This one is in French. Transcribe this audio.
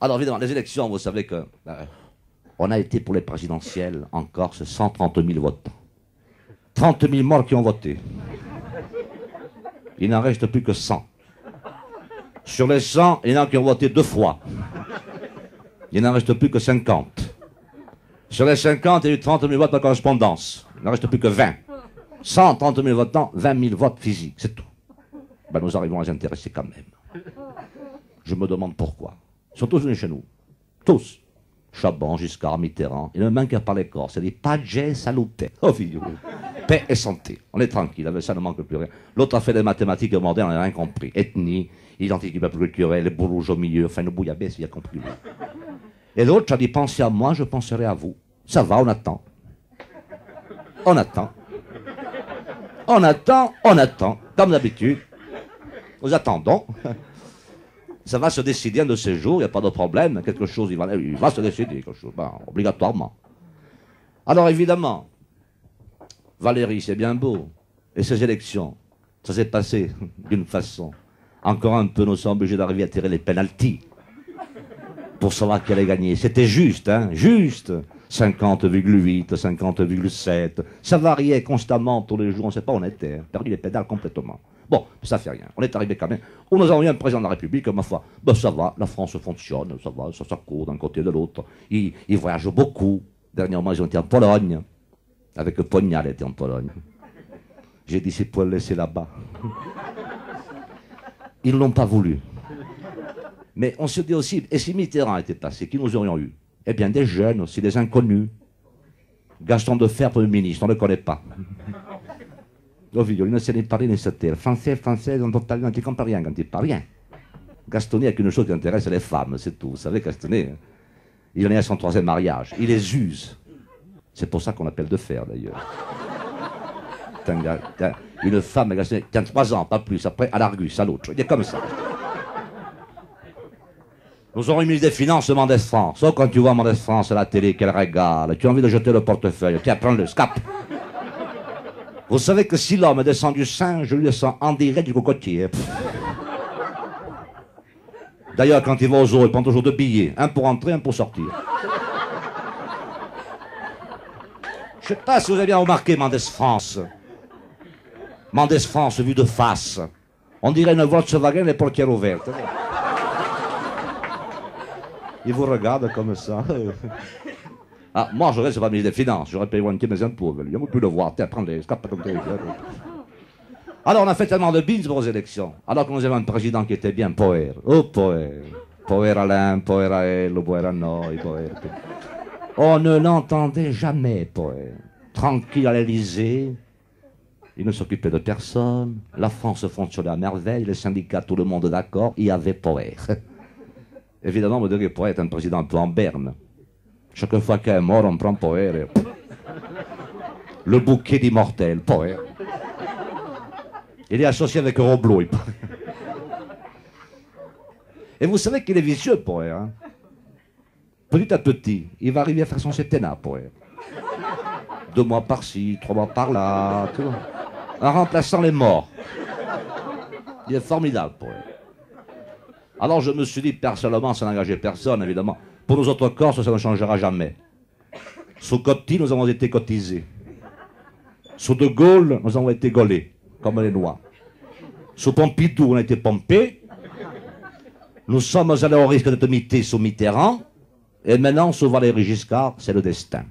Alors évidemment, les élections, vous savez que on a été pour les présidentielles en Corse 130 000 votants. 30 000 morts qui ont voté. Il n'en reste plus que 100. Sur les 100, il y en a qui ont voté 2 fois. Il n'en reste plus que 50. Sur les 50, il y a eu 30 000 votes par correspondance. Il n'en reste plus que 20. 130 000 votants, 20 000 votes physiques, c'est tout. Ben, nous arrivons à les intéresser quand même. Je me demande pourquoi. Ils sont tous venus chez nous. Tous. Chabon, Giscard, Mitterrand. Il ne me manque pas les Corses. Il dit pace, salute. Oh, fille. Paix et santé. On est tranquille, avec ça ne manque plus rien. L'autre a fait des mathématiques modernes, on n'a rien compris. Ethnie, identité culturelle, les bourges au milieu, enfin, le bouillabaisse, il a compris. Et l'autre a dit pensez à moi, je penserai à vous. Ça va, on attend. On attend. On attend, on attend. Comme d'habitude. Nous attendons. Ça va se décider un de ces jours, il n'y a pas de problème. Quelque chose, il va se décider, quelque chose, ben, obligatoirement. Alors évidemment, Valérie, c'est bien beau. Et ces élections, ça s'est passé d'une façon. Encore un peu, nous sommes obligés d'arriver à tirer les pénaltys pour savoir qui allait gagner. C'était juste, hein, juste. 50,8, 50,7. Ça variait constamment tous les jours. On ne sait pas où on était. Hein. Perdu les pédales complètement. Bon, ça fait rien. On est arrivé quand même. On nous a eu un président de la République, ma foi. Ben, ça va, la France fonctionne, ça va, ça court d'un côté et de l'autre. Ils voyagent beaucoup. Dernièrement, ils ont été en Pologne. Avec Pognal était en Pologne. J'ai dit, c'est pour le laisser là-bas. Ils ne l'ont pas voulu. Mais on se dit aussi, et si Mitterrand était passé, qui nous aurions eu? Eh bien, des jeunes aussi, des inconnus. Gaston Defferre, Premier ministre, on ne le connaît pas. Ovidio, il ne sait ni parler ni se taire. Français, on ne comprend rien quand il parle, rien. Gastonnet a qu'une chose qui intéresse les femmes, c'est tout. Vous savez, Gastonnet, il en est à son 3e mariage. Il les use. C'est pour ça qu'on l'appelle Defferre, d'ailleurs. Une femme, Gastonnet, qui a 3 ans, pas plus, après, à l'Argus, à l'autre. Il est comme ça. Nous aurons une ministre des Finances, Mendès France. Oh, quand tu vois Mendès France à la télé, qu'elle régale, tu as envie de jeter le portefeuille. Tiens, prends-le, scap. Vous savez que si l'homme descend du sein, je lui descends en direct du cocotier. D'ailleurs, quand il va aux zoo, il prend toujours 2 billets. Un pour entrer, un pour sortir. Je ne sais pas si vous avez bien remarqué Mendès France. Mendès France vu de face. On dirait une Volkswagen les portières ouvertes. Il vous regarde comme ça. Ah, moi, je reste pas ministre des Finances. J'aurais payé volontiers mes impôts. Il n'y a plus le voir. Tiens, prends les scapes comme ça. Alors, on a fait tellement de bins pour aux élections. Alors que nous avons un président qui était bien Poher. Oh, Poher. Poher Alain, Poher Ael, Poher Hanoï, Poher. On ne l'entendait jamais, Poher. Tranquille à l'Élysée. Il ne s'occupait de personne. La France fonctionnait à merveille. Les syndicats, tout le monde d'accord. Il y avait Poher. Évidemment, vous direz, Poher est un président un peu en berne. Chaque fois qu'il est mort, on prend Poher. Le bouquet d'immortels, Poher. Il est associé avec Roblot. Et vous savez qu'il est vicieux, Poher. Hein? Petit à petit, il va arriver à faire son septennat, Poher. 2 mois par-ci, 3 mois par-là, en remplaçant les morts. Il est formidable, Poher. Alors je me suis dit, personnellement, ça n'engageait personne, évidemment. Pour nous autres Corses, ça ne changera jamais. Sous Coty, nous avons été cotisés. Sous De Gaulle, nous avons été gaulés, comme les noix. Sous Pompidou, on a été pompés. Nous sommes allés au risque d'être mités sous Mitterrand. Et maintenant, sous Valéry Giscard, c'est le destin.